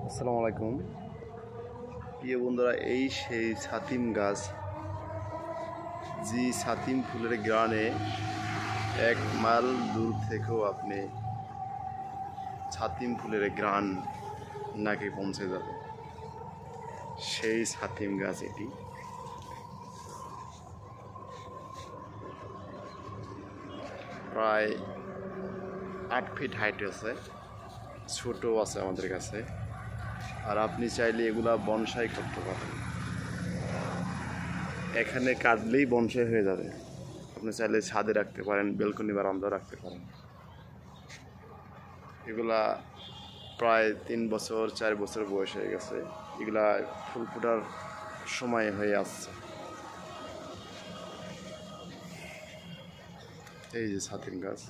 আসসালামু আলাইকুম প্রিয় বন্ধুরা, এই সেই ছাতিম গাছ, যে ছাতিম ফুলের গ্রানে 1 মাইল দূর থেকেও আপনি ছাতিম ফুলের গ্রান নাকে পৌঁছে যাবে। সেই ছাতিম গাছ এটি। প্রায় 8 ফিট হাইট আছে, ছোটো আছে আমাদের কাছে। আর আপনি চাইলে এগুলা বনসাই করতে পারেন, এখানে কাটলেই বনসাই হয়ে যাবে। আপনি চাইলে ছাদে রাখতে পারেন, বেলকনি বারান্দাও রাখতে পারেন। এগুলা প্রায় 3 বছর 4 বছর বয়স হয়ে গেছে, এগুলা ফুল ফোটার সময় হয়ে আসছে। এই যে ছাতিম গাছ।